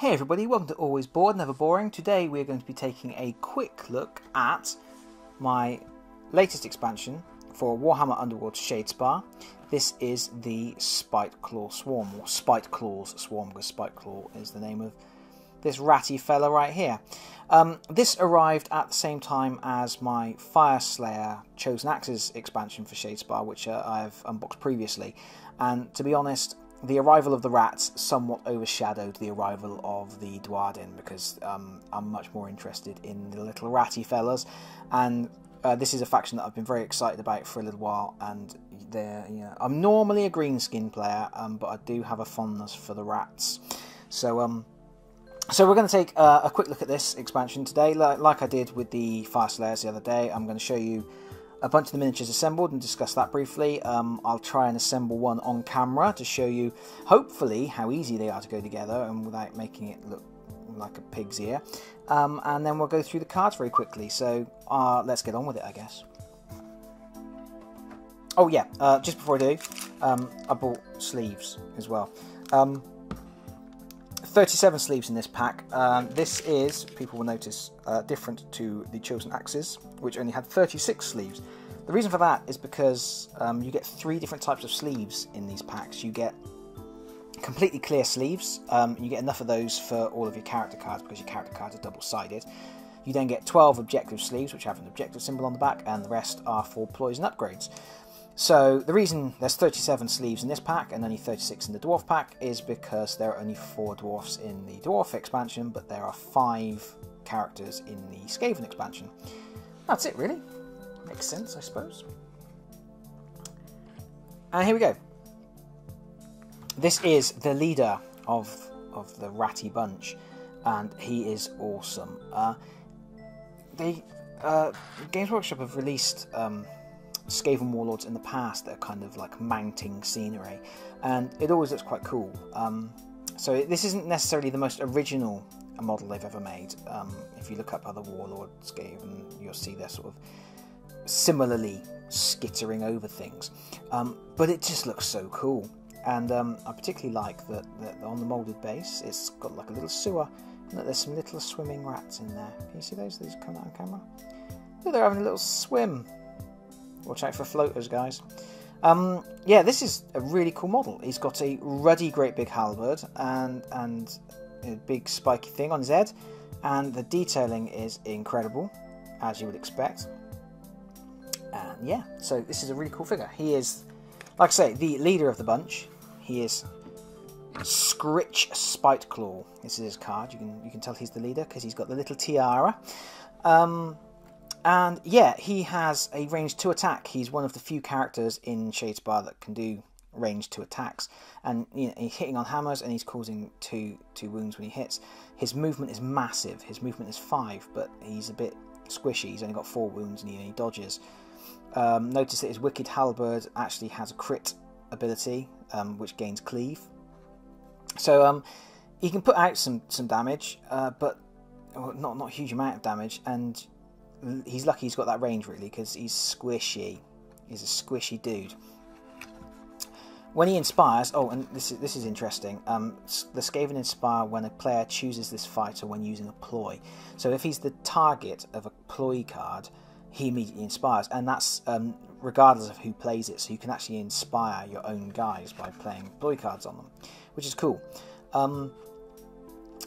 Hey everybody, welcome to Always Bored, Never Boring. Today we're going to be taking a quick look at my latest expansion for Warhammer Underworlds Shadespire. This is the Spiteclaw Swarm, or Spiteclaw's Swarm, because Spiteclaw is the name of this ratty fella right here. This arrived at the same time as my Fireslayer Chosen Axes expansion for Shadespire, which I've unboxed previously. And to be honest, the arrival of the rats somewhat overshadowed the arrival of the Dwarden, because I'm much more interested in the little ratty fellas, and this is a faction that I've been very excited about for a little while. And I'm normally a green skin player, but I do have a fondness for the rats. So we're going to take a quick look at this expansion today, like I did with the Fireslayers the other day. I'm going to show you a bunch of the miniatures assembled and discuss that briefly. I'll try and assemble one on camera to show you, hopefully, how easy they are to go together and without making it look like a pig's ear. And then we'll go through the cards very quickly. So let's get on with it, I guess. Oh yeah, just before I do, I bought sleeves as well. 37 sleeves in this pack. This is, people will notice, different to the Chosen Axes, which only had 36 sleeves. The reason for that is because you get 3 different types of sleeves in these packs. You get completely clear sleeves. You get enough of those for all of your character cards, because your character cards are double-sided. You then get 12 objective sleeves, which have an objective symbol on the back, and the rest are for ploys and upgrades. So the reason there's 37 sleeves in this pack and only 36 in the Dwarf pack is because there are only 4 Dwarfs in the Dwarf expansion, but there are 5 characters in the Skaven expansion. That's it, really. Makes sense, I suppose. And here we go. This is the leader of the ratty bunch, and he is awesome. Games Workshop have released Skaven warlords in the past that are kind of like mounting scenery, and it always looks quite cool. So this isn't necessarily the most original model they've ever made. If you look up other warlord Skaven, you'll see they're sort of similarly skittering over things, but it just looks so cool. And I particularly like that on the moulded base it's got like a little sewer, and that there's some little swimming rats in there. Can you see those? These come out on camera. Look, they're having a little swim. Watch out for floaters, guys. Yeah, this is a really cool model. He's got a ruddy great big halberd and a big spiky thing on his head, and the detailing is incredible, as you would expect. And yeah, so this is a really cool figure. He is, like I say, the leader of the bunch. He is Scritch Spiteclaw. This is his card. You can tell he's the leader because he's got the little tiara. And yeah, he has a range 2 attack. He's one of the few characters in Shadespire that can do range 2 attacks. And he's hitting on hammers, and he's causing two wounds when he hits. His movement is massive. His movement is 5, but he's a bit squishy. He's only got 4 wounds, and he dodges. Notice that his Wicked Halberd actually has a crit ability, which gains cleave. So he can put out some damage, but not a huge amount of damage, and he's lucky he's got that range, really, because he's squishy. He's a squishy dude. When he inspires, oh, and this is interesting. The Skaven inspire when a player chooses this fighter when using a ploy. So if he's the target of a ploy card, he immediately inspires, and that's regardless of who plays it. So you can actually inspire your own guys by playing ploy cards on them, which is cool.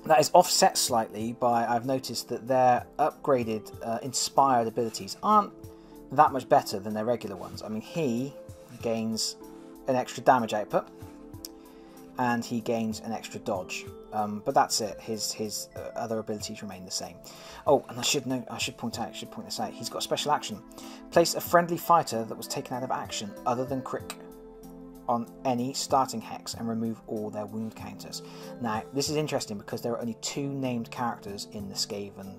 That is offset slightly by, I've noticed that their upgraded inspired abilities aren't that much better than their regular ones. I mean, he gains an extra damage output, and he gains an extra dodge, but that's it. His other abilities remain the same. Oh, and I should point this out. He's got a special action. Place a friendly fighter that was taken out of action other than Crick on any starting hex and remove all their wound counters. Now, this is interesting because there are only 2 named characters in the Skaven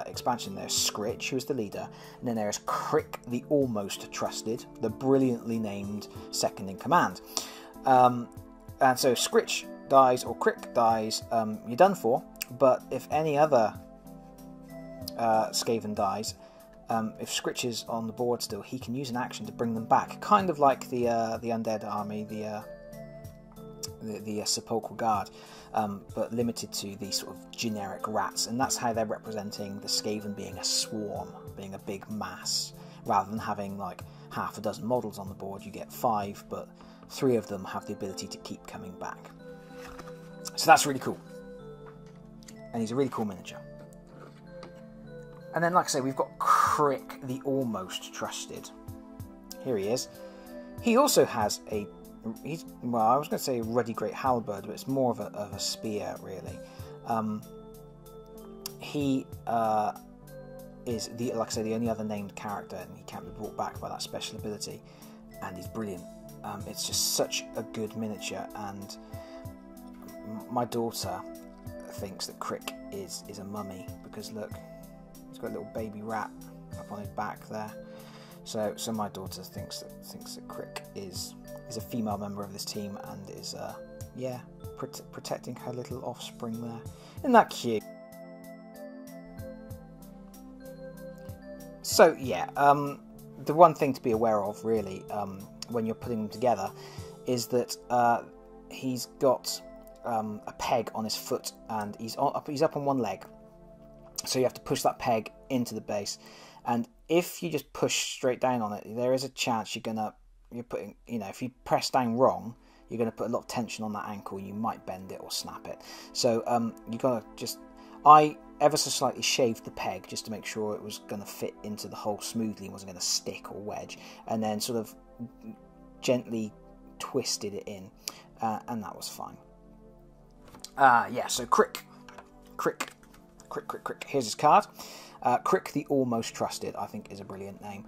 expansion. There's Scritch, who is the leader, and then there's Crick, the almost trusted, the brilliantly named second in command. And so if Scritch dies or Crick dies, you're done for. But if any other Skaven dies, if Scritch is on the board still, he can use an action to bring them back, kind of like the undead army, the Sepulchral Guard, but limited to these sort of generic rats, and that's how they're representing the Skaven being a swarm, being a big mass, rather than having like half a dozen models on the board. You get 5, but 3 of them have the ability to keep coming back. So that's really cool, and he's a really cool miniature. And then, like I say, we've got Crick, the Almost Trusted. Here he is. He also has a, well, I was going to say a Ruddy Great Halberd, but it's more of a spear, really. He is, like I say, the only other named character, and he can't be brought back by that special ability, and he's brilliant. It's just such a good miniature, and my daughter thinks that Crick is a mummy, because look, he's got a little baby rat up on his back there. So my daughter thinks that Crick is a female member of this team, and is yeah, protecting her little offspring there. Isn't that cute? So yeah, the one thing to be aware of really when you're putting them together is that he's got a peg on his foot, and he's up on one leg, so you have to push that peg into the base, and if you just push straight down on it, there is a chance you're putting, you know, if you press down wrong, you're going to put a lot of tension on that ankle, and you might bend it or snap it. So you got to just, I ever so slightly shaved the peg just to make sure it was going to fit into the hole smoothly and wasn't going to stick or wedge, and then sort of gently twisted it in, and that was fine. Yeah, so Crick. Here's his card. Crick the Almost Trusted, I think, is a brilliant name.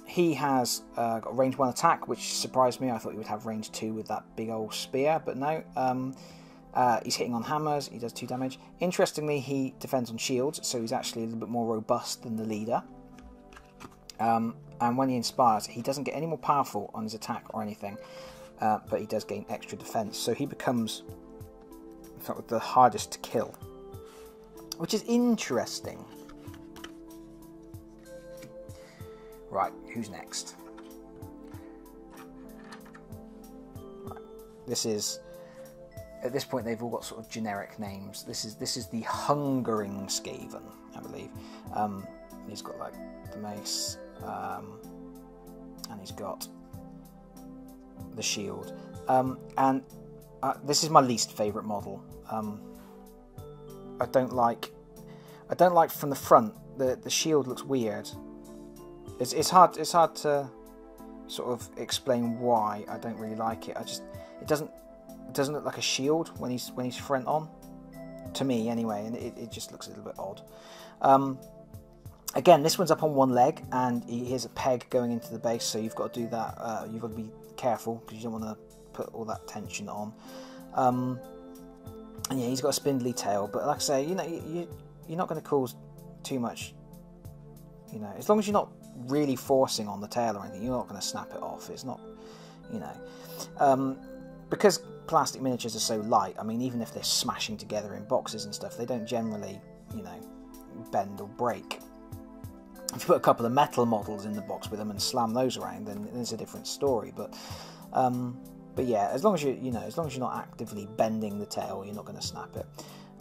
He has got range 1 attack, which surprised me. I thought he would have range 2 with that big old spear, but no. He's hitting on hammers, he does 2 damage. Interestingly, he defends on shields, so he's actually a little bit more robust than the leader. And when he inspires, he doesn't get any more powerful on his attack or anything, but he does gain extra defense, so he becomes, in fact, the hardest to kill, which is interesting. Right, who's next? Right, this is, at this point they've all got sort of generic names. This is the Hungering Skaven, I believe. He's got like the mace, and he's got the shield, and this is my least favourite model. I don't like from the front. The shield looks weird. It's hard to sort of explain why I don't really like it. It doesn't look like a shield when he's front on, to me anyway, and it just looks a little bit odd. Again, this one's up on one leg, and here's a peg going into the base, so you've got to do that. You've got to be careful because you don't want to put all that tension on. And yeah, he's got a spindly tail, but like I say, you know, you're not going to cause too much. You know, as long as you're not really forcing on the tail or anything, you're not going to snap it off. It's not, you know, because plastic miniatures are so light. I mean, even if they're smashing together in boxes and stuff, they don't generally, you know, bend or break. If you put a couple of metal models in the box with them and slam those around, then it's a different story. But yeah, as long as you're not actively bending the tail, you're not going to snap it.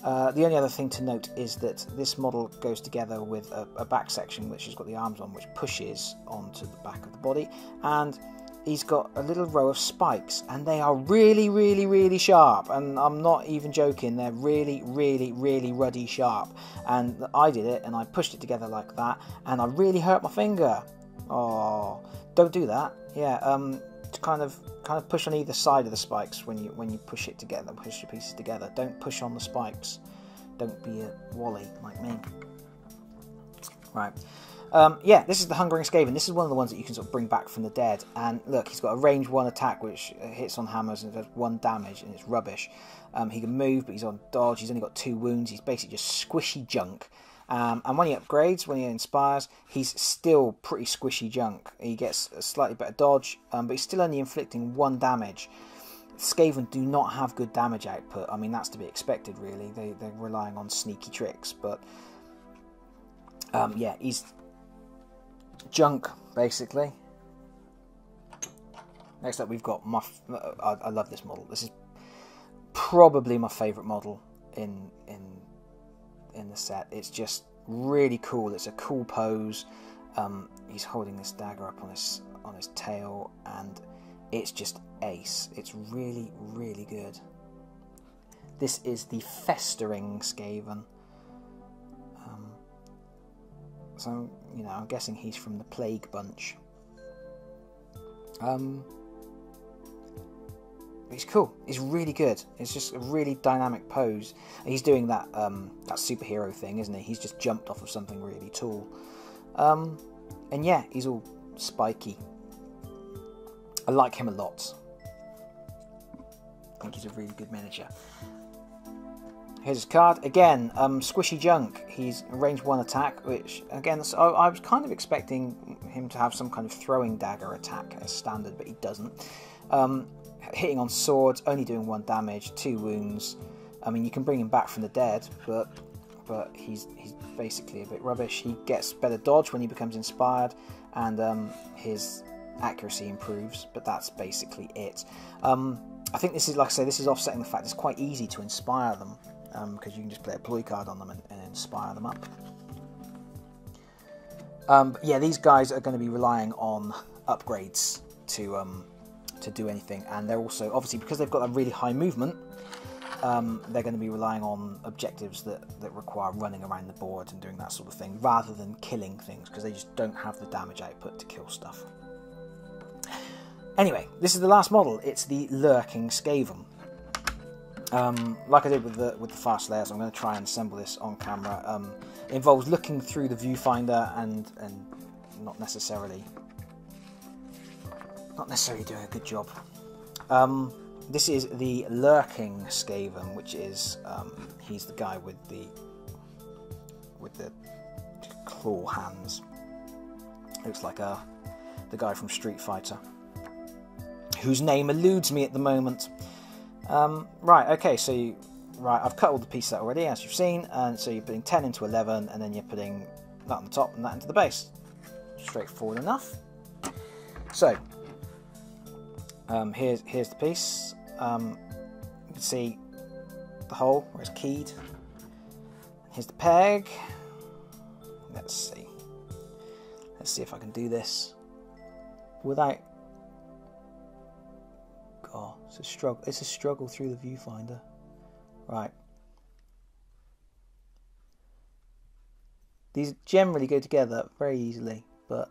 The only other thing to note is that this model goes together with a back section which has got the arms on, which pushes onto the back of the body, and he's got a little row of spikes, and they are really, really, really sharp, and I'm not even joking, they're really, really, really ruddy sharp, and I did it, and I pushed it together like that, and I really hurt my finger. Oh, don't do that. Yeah, to kind of push on either side of the spikes when you push it together, push your pieces together. Don't push on the spikes. Don't be a wally like me. Right. Yeah, this is the Hungering Skaven. This is one of the ones that you can sort of bring back from the dead. And look, he's got a range 1 attack which hits on hammers and does 1 damage, and it's rubbish. He can move, but he's on dodge. He's only got 2 wounds. He's basically just squishy junk. And when he upgrades, when he inspires, he's still pretty squishy junk. He gets a slightly better dodge, but he's still only inflicting 1 damage. Skaven do not have good damage output. I mean, that's to be expected, really. They're relying on sneaky tricks, but yeah, he's junk, basically. Next up, we've got I love this model. This is probably my favourite model in the set. It's just really cool. It's a cool pose. He's holding this dagger up on his tail, and it's just ace. It's really, really good. This is the Festering Skaven. So, you know, I'm guessing he's from the Plague bunch. He's cool. He's really good. It's just a really dynamic pose. He's doing that that superhero thing, isn't he? He's just jumped off of something really tall. And yeah, he's all spiky. I like him a lot. I think he's a really good miniature. Here's his card. Again, Squishy Junk. He's range 1 attack, which, again, so I was kind of expecting him to have some kind of throwing dagger attack as standard, but he doesn't. Hitting on swords, only doing 1 damage, 2 wounds. I mean, you can bring him back from the dead, but he's basically a bit rubbish. He gets better dodge when he becomes inspired, and his accuracy improves, but that's basically it. I think this is, like I say, this is offsetting the fact it's quite easy to inspire them, because you can just play a ploy card on them and inspire them up. But yeah, these guys are going to be relying on upgrades to do anything, and they're also, obviously, because they've got a really high movement, they're going to be relying on objectives that require running around the board and doing that sort of thing, rather than killing things, because they just don't have the damage output to kill stuff. Anyway, this is the last model. It's the Lurking Skaven. Like I did with the fast layers, I'm going to try and assemble this on camera. It involves looking through the viewfinder and not necessarily doing a good job. This is the Lurking Skaven, which is he's the guy with the claw hands. Looks like the guy from Street Fighter, whose name eludes me at the moment. Right, okay, so I've cut all the pieces out already, as you've seen, and so you're putting 10 into 11, and then you're putting that on the top and that into the base. Straightforward enough. So, here's the piece. You can see the hole where it's keyed. Here's the peg. Let's see if I can do this without. God, it's a struggle. It's a struggle through the viewfinder. Right. These generally go together very easily, but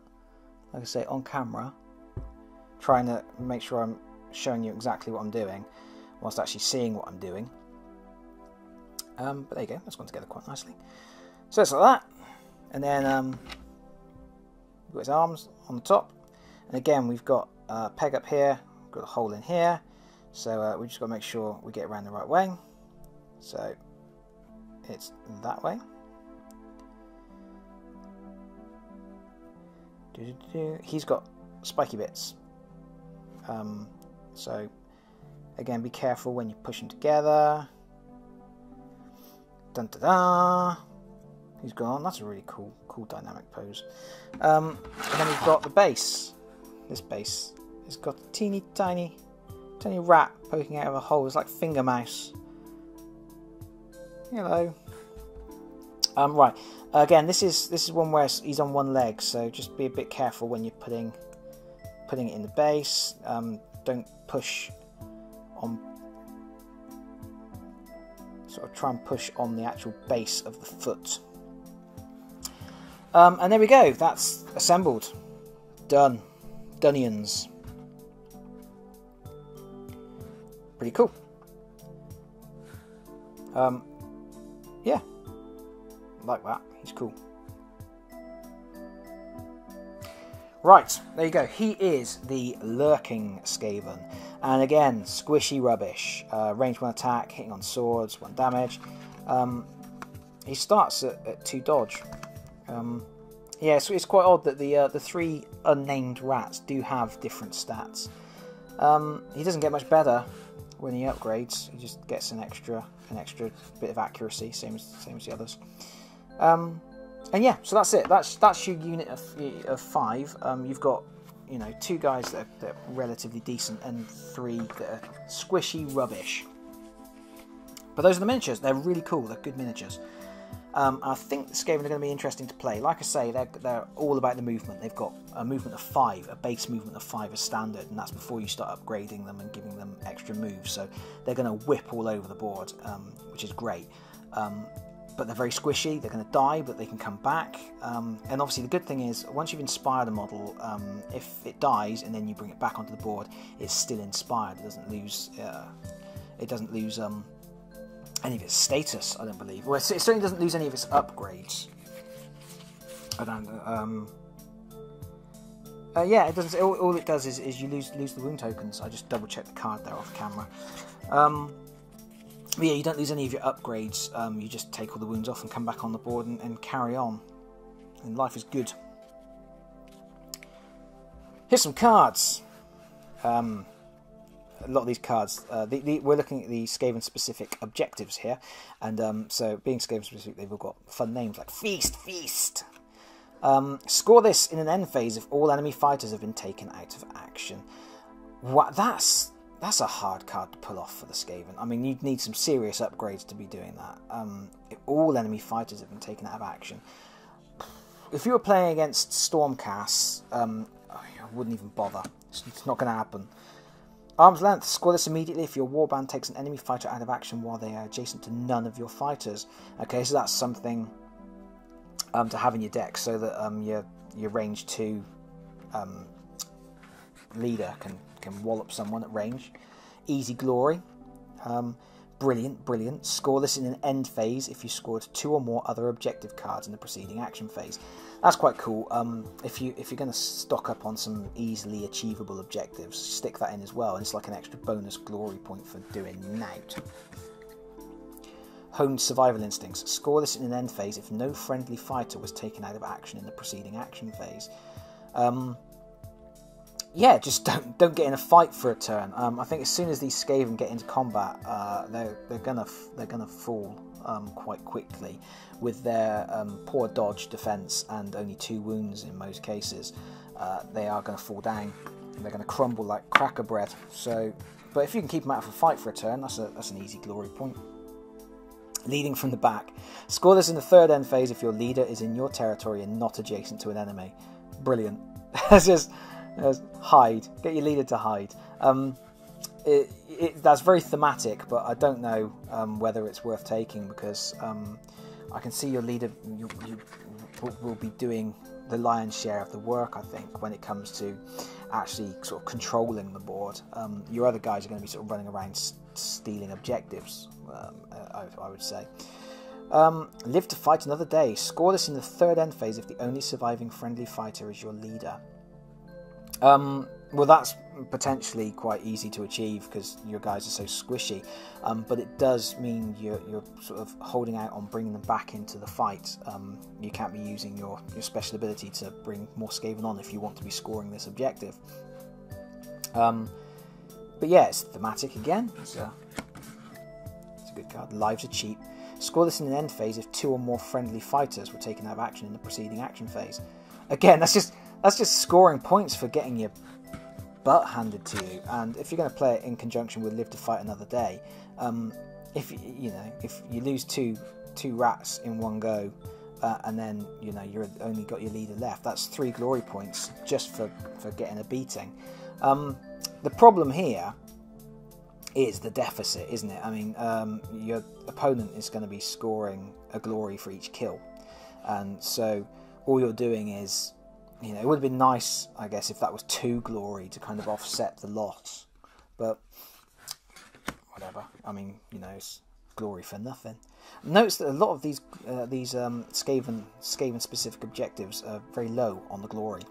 like I say, on camera, trying to make sure I'm showing you exactly what I'm doing whilst actually seeing what I'm doing. But there you go, that's gone together quite nicely. So it's like that, and then we've got his arms on the top, and again we've got a peg up here, we've got a hole in here, so we just got to make sure we get around the right way. So it's that way. He's got spiky bits. So again, be careful when you push them together. Dun da da. He's gone. That's a really cool dynamic pose. And then we've got the base. This base has got a teeny tiny rat poking out of a hole. It's like finger mouse. Hello. Right. Again, this is one where he's on one leg, so just be a bit careful when you're putting it in the base. Don't push on. Sort of try and push on the actual base of the foot. And there we go. That's assembled. Done. Dunions. Pretty cool. Yeah. Like that. He's cool. Right, there you go. He is the Lurking Skaven. And again, squishy rubbish. Range 1 attack, hitting on swords, 1 damage. He starts at 2 dodge. Yeah, so it's quite odd that the 3 unnamed rats do have different stats. He doesn't get much better when he upgrades. He just gets an extra bit of accuracy, same as the others. And yeah, so that's it. That's your unit of 5. You've got you know, 2 guys that are relatively decent and 3 that are squishy rubbish. But those are the miniatures. They're really cool. They're good miniatures. I think the Skaven are going to be interesting to play. Like I say, they're all about the movement. They've got a movement of 5, a base movement of 5 as standard, and that's before you start upgrading them and giving them extra moves. So they're going to whip all over the board, which is great. But they're very squishy. They're going to die, but they can come back. And obviously the good thing is, once you've inspired a model, if it dies and then you bring it back onto the board, it's still inspired. It doesn't lose. Any of its status, I don't believe. Well, it certainly doesn't lose any of its upgrades. I don't. Yeah, it doesn't. All it does is you lose the wound tokens. I just double checked the card there off camera. But yeah, you don't lose any of your upgrades. You just take all the wounds off and come back on the board and carry on. And life is good. Here's some cards. A lot of these cards, we're looking at the Skaven-specific objectives here, and so being Skaven-specific, they've all got fun names like Feast. Score this in an end phase if all enemy fighters have been taken out of action. What? That's a hard card to pull off for the Skaven. I mean, you'd need some serious upgrades to be doing that. If all enemy fighters have been taken out of action. If you were playing against Stormcasts, I wouldn't even bother. It's not going to happen. Arm's length. Score this immediately if your warband takes an enemy fighter out of action while they are adjacent to none of your fighters. Okay, so that's something to have in your deck, so that your range 2 leader can wallop someone at range. Easy glory. Brilliant. Score this in an end phase if you scored 2 or more other objective cards in the preceding action phase. That's quite cool. If you're going to stock up on some easily achievable objectives, stick that in as well, and it's like an extra bonus glory point for doing that. Honed survival instincts. Score this in an end phase if no friendly fighter was taken out of action in the preceding action phase. Yeah, just don't get in a fight for a turn. I think as soon as these Skaven get into combat, they're gonna fall quite quickly with their poor dodge, defense, and only 2 wounds in most cases. They are going to fall down. They're going to crumble like cracker bread. So, but if you can keep them out of a fight for a turn, that's an easy glory point. Leading from the back. Score this in the 3rd end phase if your leader is in your territory and not adjacent to an enemy. Brilliant. Just hide. Get your leader to hide. That's very thematic, but I don't know whether it's worth taking, because I can see your leader will be doing the lion's share of the work, I think, when it comes to actually sort of controlling the board. Your other guys are going to be sort of running around stealing objectives, I would say. Live to fight another day. Score this in the 3rd end phase if the only surviving friendly fighter is your leader. Well, that's potentially quite easy to achieve because your guys are so squishy, but it does mean you're sort of holding out on bringing them back into the fight. You can't be using your special ability to bring more Skaven on if you want to be scoring this objective. But yeah, it's thematic again. It's a good card. Lives are cheap. Score this in an end phase if 2 or more friendly fighters were taken out of action in the preceding action phase. Again, that's just scoring points for getting your butt handed to you. And if you're going to play it in conjunction with Live to Fight Another Day, if you lose two rats in one go, and then you're only got your leader left, that's 3 glory points just for getting a beating. The problem here is the deficit, isn't it? I mean, your opponent is going to be scoring a glory for each kill, and so all you're doing is, it would have been nice, I guess, if that was 2 glory to kind of offset the loss, but whatever. I mean, it's glory for nothing. Notice that a lot of these Skaven specific objectives are very low on the glory.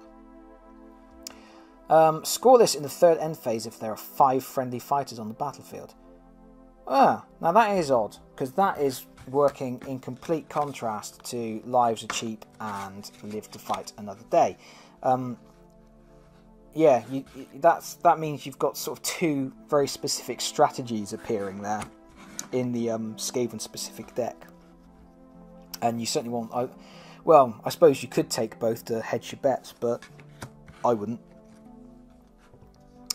Score this in the 3rd end phase if there are 5 friendly fighters on the battlefield. Now that is odd, because that is working in complete contrast to Lives are Cheap and Live to Fight Another Day. Yeah, that means you've got sort of 2 very specific strategies appearing there in the Skaven specific deck, and you certainly want. Well, I suppose you could take both to hedge your bets, but I wouldn't.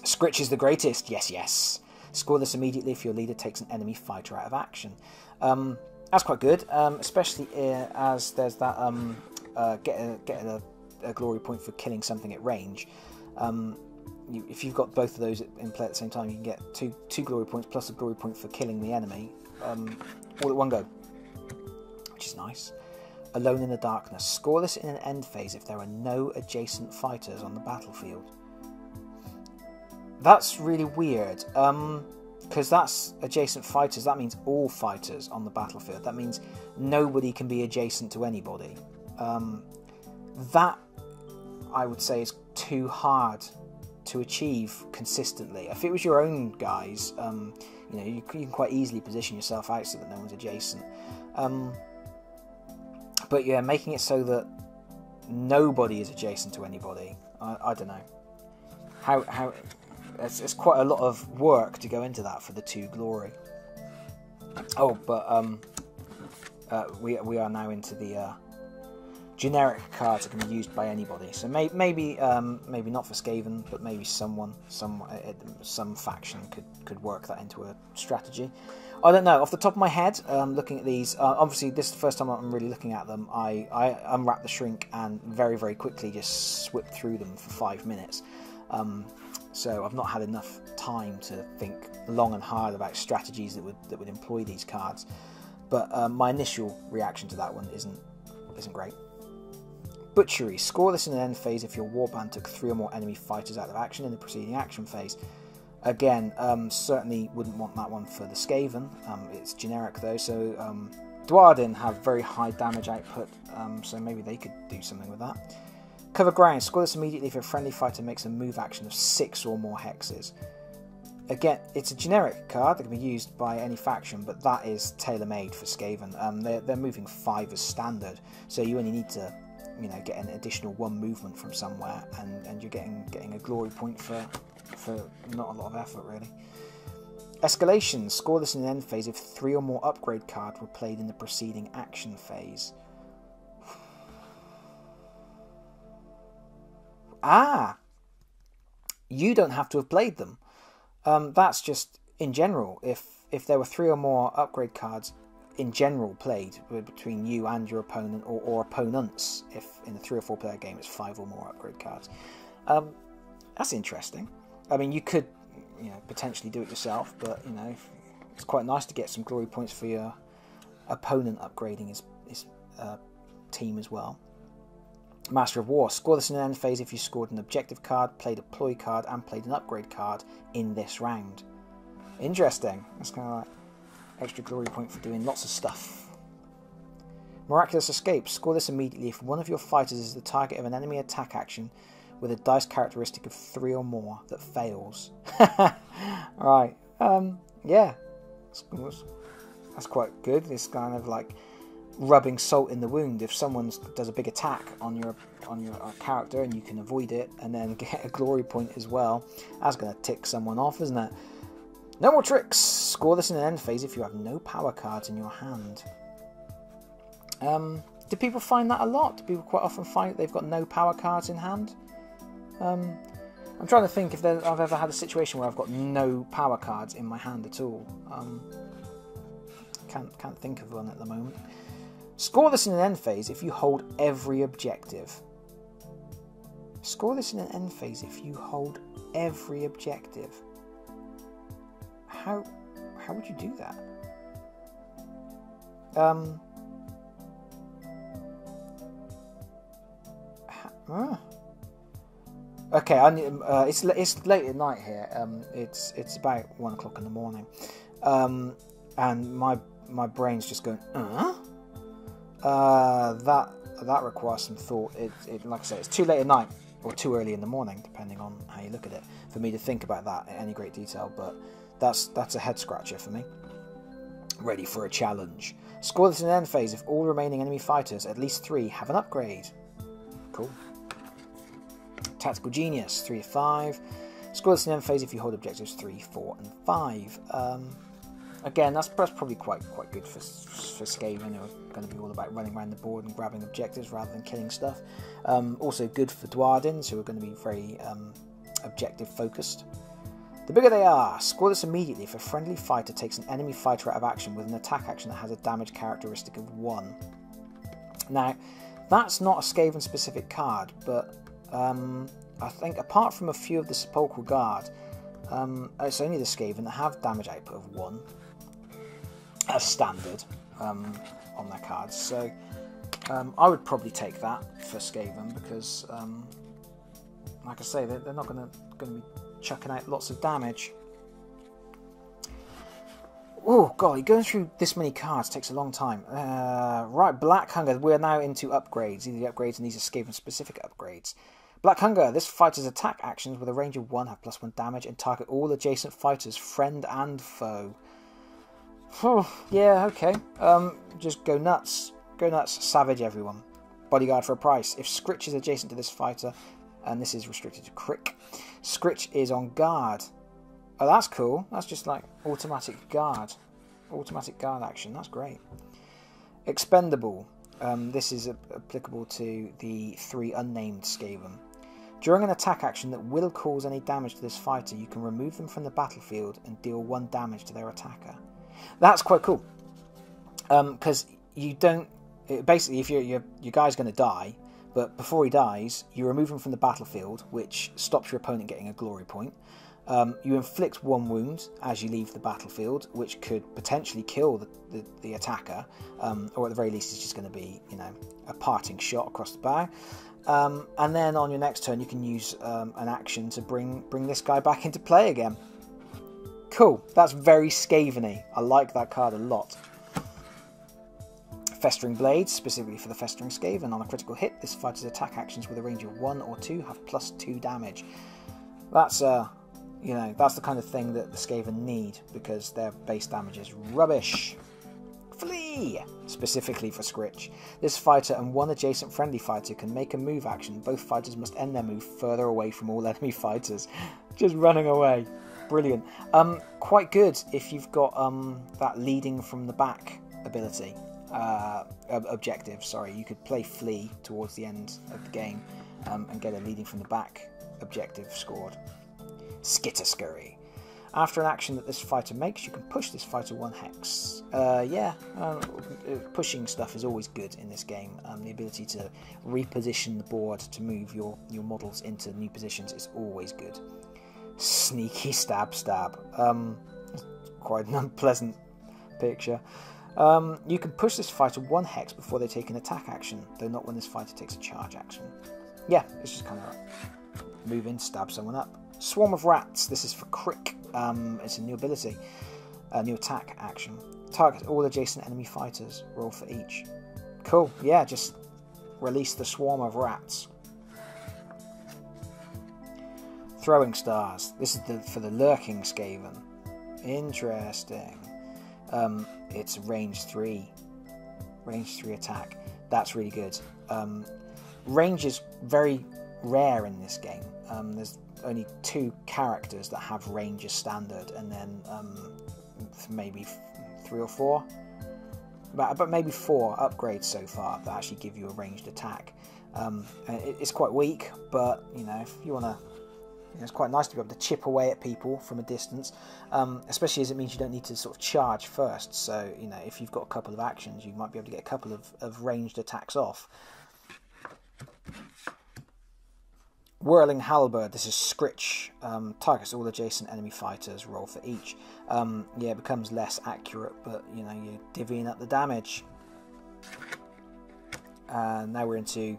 Scritch is the greatest. Yes, yes. Score this immediately if your leader takes an enemy fighter out of action. That's quite good, especially as there's that getting a glory point for killing something at range. If you've got both of those in play at the same time, you can get two glory points plus a glory point for killing the enemy, all at one go, which is nice. Alone in the darkness. Score this in an end phase if there are no adjacent fighters on the battlefield. That's really weird, because that's adjacent fighters. That means all fighters on the battlefield. That means nobody can be adjacent to anybody. That, I would say, is too hard to achieve consistently. If it was your own guys, you can quite easily position yourself out so that no one's adjacent. But yeah, making it so that nobody is adjacent to anybody, I don't know. How it's quite a lot of work to go into that for the 2 glory. Oh, but we are now into the generic cards that can be used by anybody. So maybe not for Skaven, but maybe some faction could work that into a strategy. I don't know. Off the top of my head, looking at these, obviously this is the first time I'm really looking at them. I unwrapped the shrink and very, very quickly just whipped through them for 5 minutes. So I've not had enough time to think long and hard about strategies that would employ these cards. But my initial reaction to that one isn't great. Butchery. Score this in an end phase if your warband took 3 or more enemy fighters out of action in the preceding action phase. Again, certainly wouldn't want that one for the Skaven. It's generic though, so Dwarden have very high damage output, so maybe they could do something with that. Cover ground. Score this immediately if a friendly fighter makes a move action of 6 or more hexes. Again, it's a generic card that can be used by any faction, but that is tailor-made for Skaven. They're moving 5 as standard, so you only need to get an additional 1 movement from somewhere, and you're getting a glory point for not a lot of effort, really. Escalation. Score this in an end phase if 3 or more upgrade cards were played in the preceding action phase. You don't have to have played them. That's just in general. If there were 3 or more upgrade cards in general played between you and your opponent or opponents, if in a 3 or 4 player game it's 5 or more upgrade cards. That's interesting. I mean, you could potentially do it yourself, but it's quite nice to get some glory points for your opponent upgrading his team as well. Master of War. Score this in an end phase if you scored an objective card, played a ploy card, and played an upgrade card in this round. Interesting. That's kind of like extra glory point for doing lots of stuff. Miraculous Escape. Score this immediately if one of your fighters is the target of an enemy attack action with a dice characteristic of 3 or more that fails. Right. Yeah. That's quite good. It's kind of like rubbing salt in the wound. If someone does a big attack on your character and you can avoid it and then get a glory point as well, that's going to tick someone off, isn't it? No more tricks. Score this in an end phase if you have no power cards in your hand. Do people find that a lot? Do people quite often find that they've got no power cards in hand? I'm trying to think if I've ever had a situation where I've got no power cards in my hand at all. Can't think of one at the moment. Score this in an end phase if you hold every objective. Score this in an end phase if you hold every objective. How would you do that? Okay, it's late at night here. It's about 1 o'clock in the morning, and my brain's just going. That requires some thought. It like I say, it's too late at night or too early in the morning, depending on how you look at it, for me to think about that in any great detail. But that's a head scratcher for me. Ready for a challenge. Score this in an end phase if all remaining enemy fighters, at least 3, have an upgrade. Cool. Tactical Genius, 3 of 5. Score this in end phase if you hold objectives 3, 4, and 5. Again, that's probably quite good for Skaven, who are going to be all about running around the board and grabbing objectives rather than killing stuff. Also good for Dwardins, who are going to be very objective focused. The bigger they are. Score this immediately if a friendly fighter takes an enemy fighter out of action with an attack action that has a damage characteristic of 1. Now, that's not a Skaven specific card, but I think apart from a few of the Sepulchral Guard, it's only the Skaven that have damage output of 1 as standard on their cards. So I would probably take that for Skaven because, like I say, they're not going to be chucking out lots of damage. Oh golly, going through this many cards takes a long time. Right, Black Hunger. We're now into upgrades. These are the upgrades, and these are Skaven specific upgrades. Black Hunger. This fighter's attack actions with a range of 1 have +1 damage and target all adjacent fighters, friend and foe. Yeah, okay. Just go nuts. Go nuts. Savage everyone. Bodyguard for a price. If Scritch is adjacent to this fighter, and this is restricted to Crick, Scritch is on guard. Oh, that's cool. That's just like automatic guard. Automatic guard action. That's great. Expendable. This is applicable to the 3 unnamed Skaven. During an attack action that will cause any damage to this fighter, you can remove them from the battlefield and deal 1 damage to their attacker. That's quite cool. Because you don't... Basically, if your guy's going to die, but before he dies, you remove him from the battlefield, which stops your opponent getting a glory point. You inflict 1 wound as you leave the battlefield, which could potentially kill the attacker, or at the very least it's just going to be, you know, a parting shot across the bow. And then on your next turn you can use an action to bring this guy back into play again. Cool, that's very Skaven-y. I like that card a lot. Festering Blades, specifically for the Festering Skaven. On a critical hit, this fighter's attack actions with a range of 1 or 2 have +2 damage. That's you know, that's the kind of thing that the Skaven need, because their base damage is rubbish. Flee! Specifically for Scritch. This fighter and 1 adjacent friendly fighter can make a move action. Both fighters must end their move further away from all enemy fighters. Just running away. Brilliant. Quite good if you've got that leading from the back ability. Objective, sorry. You could play Flee towards the end of the game and get a leading from the back objective scored. Skitterscurry. After an action that this fighter makes, you can push this fighter 1 hex. Pushing stuff is always good in this game. The ability to reposition the board to move your models into new positions is always good. Sneaky stab. Quite an unpleasant picture. You can push this fighter 1 hex before they take an attack action, though not when this fighter takes a charge action. Yeah, it's just kind of like move in, stab someone up. Swarm of Rats. This is for Crick. It's a new ability, a new attack action. Target all adjacent enemy fighters. Roll for each. Cool. Yeah, just release the Swarm of Rats. Throwing Stars. This is for the Lurking Skaven. Interesting. It's range 3. Range 3 attack. That's really good. Range is very rare in this game. There's only 2 characters that have range as standard, and then maybe 3 or 4, but maybe 4 upgrades so far that actually give you a ranged attack. It's quite weak, but you know, if you want to, it's quite nice to be able to chip away at people from a distance, especially as it means you don't need to sort of charge first. So you know, if you've got a couple of actions, you might be able to get a couple of ranged attacks off. Whirling Halberd. This is Scritch. Targets all adjacent enemy fighters. Roll for each. Yeah, it becomes less accurate, but you know, you're divvying up the damage. Now we're into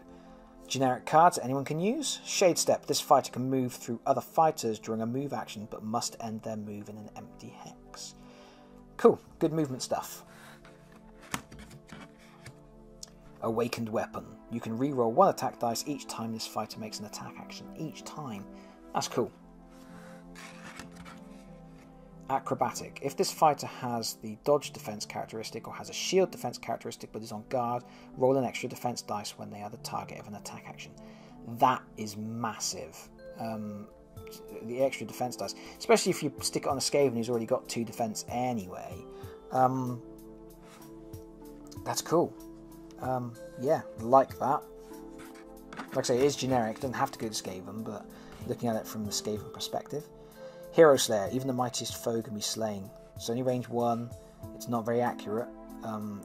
generic cards that anyone can use. Shade Step. This fighter can move through other fighters during a move action, but must end their move in an empty hex. Cool. Good movement stuff. Awakened Weapon. You can reroll 1 attack dice each time this fighter makes an attack action. Each time. That's cool. Acrobatic. If this fighter has the dodge defense characteristic or has a shield defense characteristic but is on guard, roll an extra defense dice when they are the target of an attack action. That is massive. The extra defense dice. Especially if you stick it on a Skaven who's already got 2 defense anyway. That's cool. Yeah, like that. Like I say, it is generic, doesn't have to go to Skaven, but looking at it from the Skaven perspective. Hero Slayer, even the mightiest foe can be slain. It's only range 1, it's not very accurate,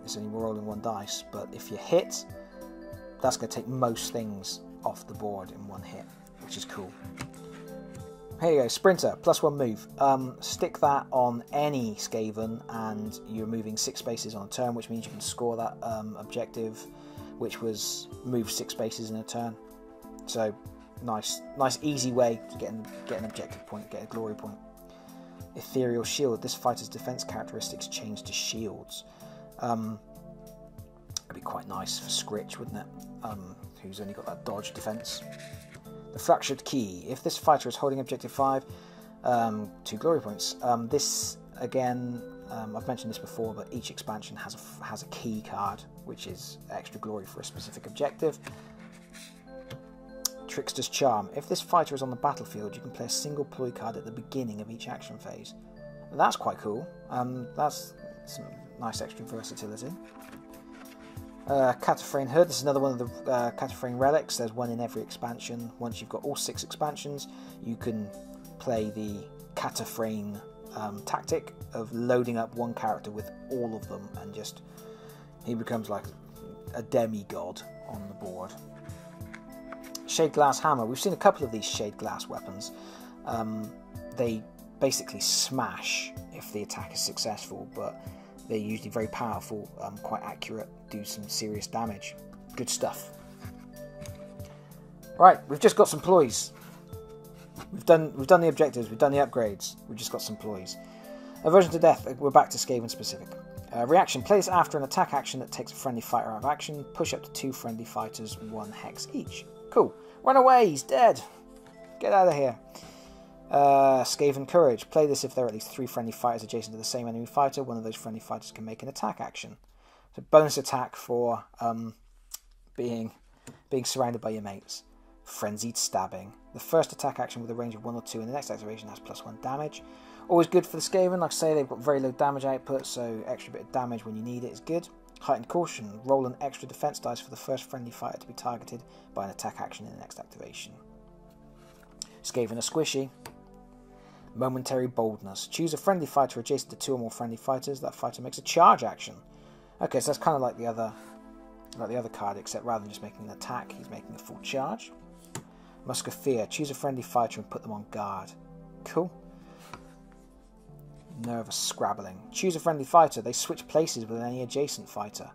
it's only rolling 1 dice, but if you hit, that's going to take most things off the board in 1 hit, which is cool. Here you go, Sprinter, +1 move. Stick that on any Skaven and you're moving 6 spaces on a turn, which means you can score that objective, which was move 6 spaces in a turn. So nice easy way to get an objective point, get a glory point. Ethereal Shield, this fighter's defense characteristics change to shields. It'd be quite nice for Scritch, wouldn't it? Who's only got that dodge defense. The Fractured Key, if this fighter is holding objective 5, 2 glory points. This again, I've mentioned this before, but each expansion has a key card, which is extra glory for a specific objective. Trickster's Charm, if this fighter is on the battlefield, you can play a single ploy card at the beginning of each action phase. That's quite cool. That's some nice extra versatility. Cataphrane Hood, this is another one of the Cataphrane relics. There's one in every expansion. Once you've got all 6 expansions, you can play the Cataphrane tactic of loading up one character with all of them, and just he becomes like a demigod on the board. Shade Glass Hammer, we've seen a couple of these Shade Glass weapons. They basically smash if the attack is successful, but they're usually very powerful, quite accurate, do some serious damage. Good stuff. Right, we've just got some ploys. We've done the objectives, we've done the upgrades, we've just got some ploys. Aversion to Death, we're back to Skaven specific. Reaction, play this after an attack action that takes a friendly fighter out of action. Push up to 2 friendly fighters, 1 hex each. Cool. Run away, he's dead. Get out of here. Skaven Courage. Play this if there are at least 3 friendly fighters adjacent to the same enemy fighter. One of those friendly fighters can make an attack action. So bonus attack for being surrounded by your mates. Frenzied Stabbing. The first attack action with a range of 1 or 2 in the next activation has +1 damage. Always good for the Skaven. Like I say, they've got very low damage output, so extra bit of damage when you need it is good. Heightened Caution. Roll an extra defense dice for the first friendly fighter to be targeted by an attack action in the next activation. Skaven are squishy. Momentary Boldness. Choose a friendly fighter adjacent to 2 or more friendly fighters. That fighter makes a charge action. Okay, so that's kind of like the other card, except rather than just making an attack, he's making a full charge. Musketeer. Choose a friendly fighter and put them on guard. Cool. Nervous Scrabbling. Choose a friendly fighter. They switch places with any adjacent fighter.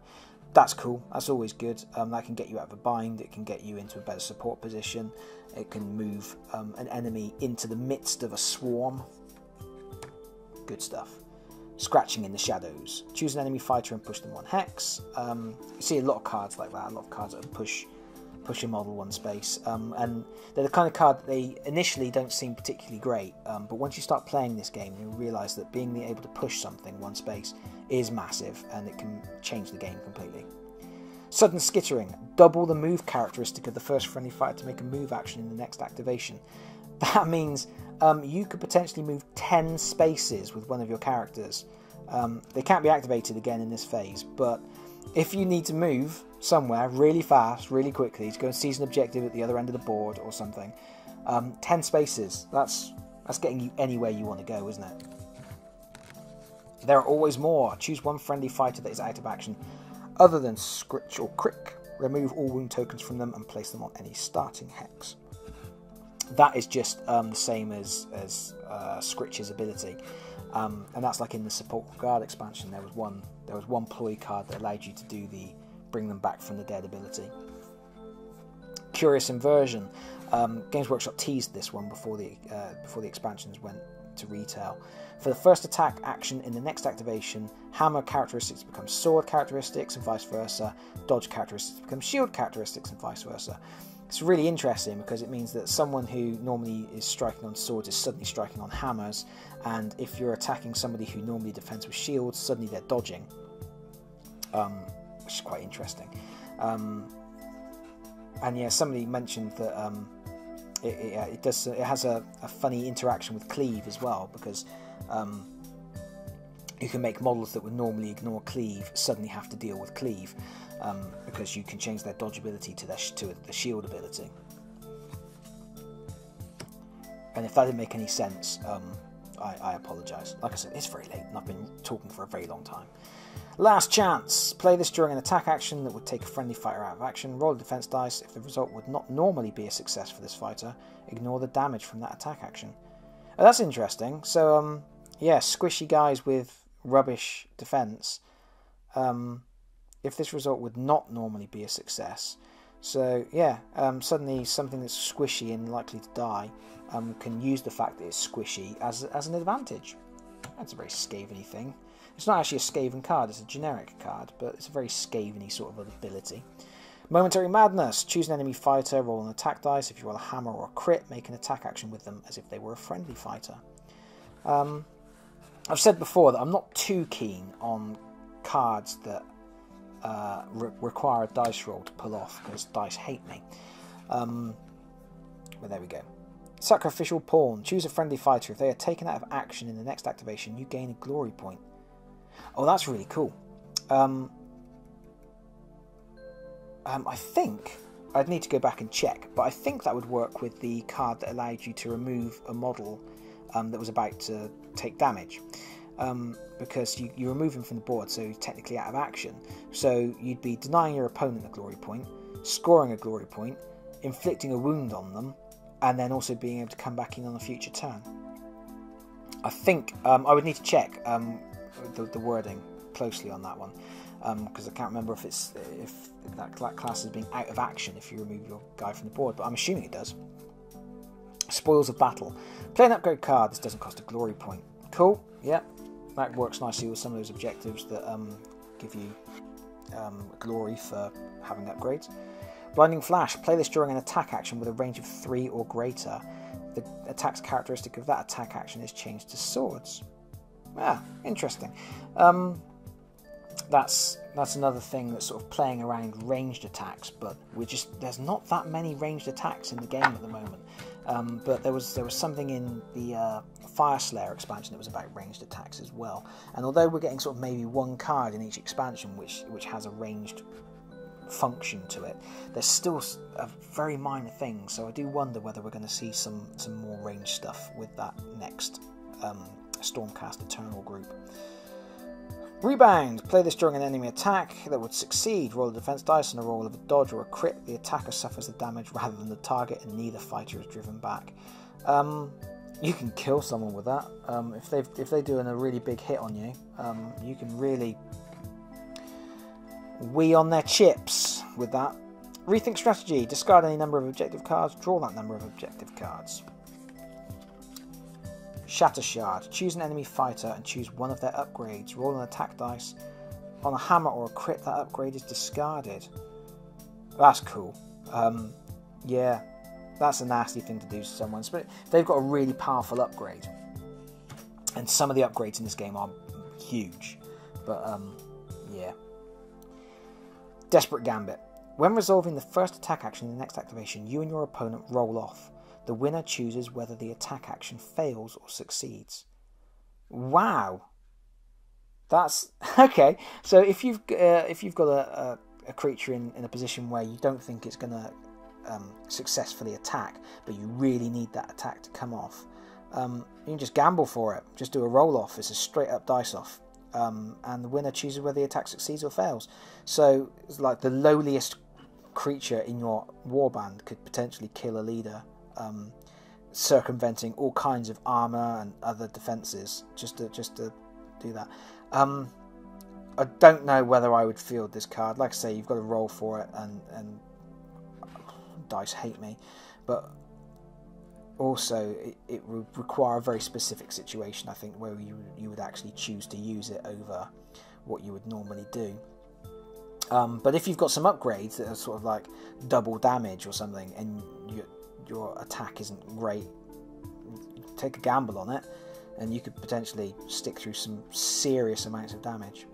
That's cool. That's always good. That can get you out of a bind. It can get you into a better support position. It can move an enemy into the midst of a swarm. Good stuff. Scratching in the Shadows. Choose an enemy fighter and push them 1 hex. You see a lot of cards like that. A lot of cards that push a model 1 space. And they're the kind of card that they initially don't seem particularly great. But once you start playing this game, you realise that being able to push something 1 space is massive, and it can change the game completely. Sudden Skittering. Double the move characteristic of the first friendly fighter to make a move action in the next activation. That means you could potentially move 10 spaces with one of your characters. They can't be activated again in this phase, but if you need to move somewhere really fast, really quickly, to go and seize an objective at the other end of the board or something, 10 spaces, that's getting you anywhere you want to go, isn't it? There are always more. Choose 1 friendly fighter that is out of action other than Scritch or Crick. Remove all wound tokens from them and place them on any starting hex. That is just the same as Scritch's ability, and that's like in the Support Guard expansion. There was one ploy card that allowed you to do the bring them back from the dead ability. Curious Inversion. Games Workshop teased this one before the expansions went to retail. For the first attack action in the next activation, hammer characteristics become sword characteristics and vice versa. Dodge characteristics become shield characteristics and vice versa. It's really interesting because it means that someone who normally is striking on swords is suddenly striking on hammers, and if you're attacking somebody who normally defends with shields, suddenly they're dodging, which is quite interesting. And yeah, somebody mentioned that it has a funny interaction with cleave as well, because you can make models that would normally ignore cleave suddenly have to deal with cleave, because you can change their dodge ability to the shield ability. And if that didn't make any sense, I apologise. Like I said, it's very late and I've been talking for a very long time. Last chance. Play this during an attack action that would take a friendly fighter out of action. Roll a defense dice. If the result would not normally be a success for this fighter, ignore the damage from that attack action. Oh, that's interesting. So, yeah, squishy guys with rubbish defense. If this result would not normally be a success. So, yeah, suddenly something that's squishy and likely to die can use the fact that it's squishy as an advantage. That's a very Skaven-y thing. It's not actually a Skaven card, it's a generic card, but it's a very Skaven-y sort of ability. Momentary Madness. Choose an enemy fighter, roll an attack dice. If you roll a hammer or a crit, make an attack action with them as if they were a friendly fighter. I've said before that I'm not too keen on cards that require a dice roll to pull off, because dice hate me. But there we go. Sacrificial Pawn. Choose a friendly fighter. If they are taken out of action in the next activation, you gain a glory point. Oh, that's really cool. I think I'd need to go back and check, but I think that would work with the card that allowed you to remove a model that was about to take damage. Because you remove him from the board, so he's technically out of action. So you'd be denying your opponent a glory point, scoring a glory point, inflicting a wound on them, and then also being able to come back in on a future turn. I think I would need to check the wording closely on that one, because I can't remember if that class is being out of action if you remove your guy from the board, but I'm assuming it does. Spoils of Battle. Play an upgrade card. This doesn't cost a glory point. Cool, yeah. That works nicely with some of those objectives that give you glory for having upgrades. Blinding Flash. Play this during an attack action with a range of 3 or greater. The attack's characteristic of that attack action is changed to swords. Ah, interesting. That's another thing that's sort of playing around ranged attacks, but there's not that many ranged attacks in the game at the moment. But there was something in the Fire Slayer expansion that was about ranged attacks as well. And although we're getting sort of maybe one card in each expansion which has a ranged function to it, there's still a very minor thing. So I do wonder whether we're going to see some more ranged stuff with that next Stormcast Eternal group. Rebound. Play this during an enemy attack that would succeed. Roll a defense dice and a roll of a dodge or a crit. The attacker suffers the damage rather than the target, and neither fighter is driven back. You can kill someone with that. If they do a really big hit on you, you can really wee on their chips with that. Rethink strategy. Discard any number of objective cards. Draw that number of objective cards. Shatter Shard. Choose an enemy fighter and choose one of their upgrades. Roll an attack dice. On a hammer or a crit, that upgrade is discarded. That's cool. Yeah, that's a nasty thing to do to someone. But they've got a really powerful upgrade. And some of the upgrades in this game are huge. But, yeah. Desperate Gambit. When resolving the first attack action in the next activation, you and your opponent roll off. The winner chooses whether the attack action fails or succeeds. Wow, that's okay. So if you've got a creature in a position where you don't think it's going to successfully attack, but you really need that attack to come off, you can just gamble for it. Just do a roll off. It's a straight up dice off, and the winner chooses whether the attack succeeds or fails. So it's like the lowliest creature in your warband could potentially kill a leader. Circumventing all kinds of armor and other defenses just to do that. I don't know whether I would field this card. Like I say, you've got to roll for it, and dice hate me, but also it would require a very specific situation, I think, where you would actually choose to use it over what you would normally do. But if you've got some upgrades that are sort of like double damage or something, and your attack isn't great, take a gamble on it, and you could potentially stick through some serious amounts of damage.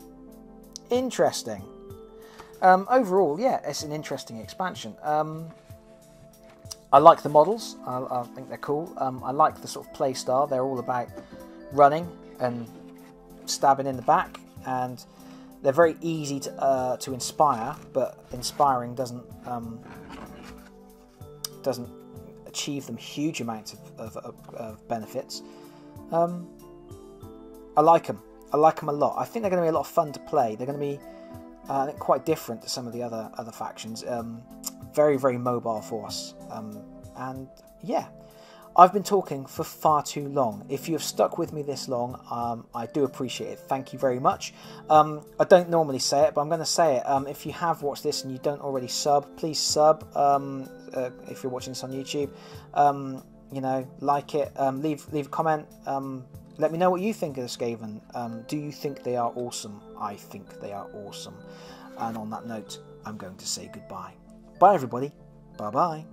Interesting. Overall, yeah, it's an interesting expansion. I like the models. I think they're cool. I like the sort of play style. They're all about running and stabbing in the back, and they're very easy to inspire, but inspiring doesn't achieve them huge amounts of benefits. I like them. I like them a lot. I think they're going to be a lot of fun to play. They're going to be I think quite different to some of the other factions. Very, very mobile force. And yeah, I've been talking for far too long. If you have stuck with me this long, I do appreciate it. Thank you very much. I don't normally say it, but I'm going to say it. If you have watched this and you don't already sub, please sub. If you're watching this on YouTube, you know, like it. Leave a comment. Let me know what you think of the Skaven. Do you think they are awesome? I think they are awesome. And on that note, I'm going to say goodbye. Bye, everybody. Bye-bye.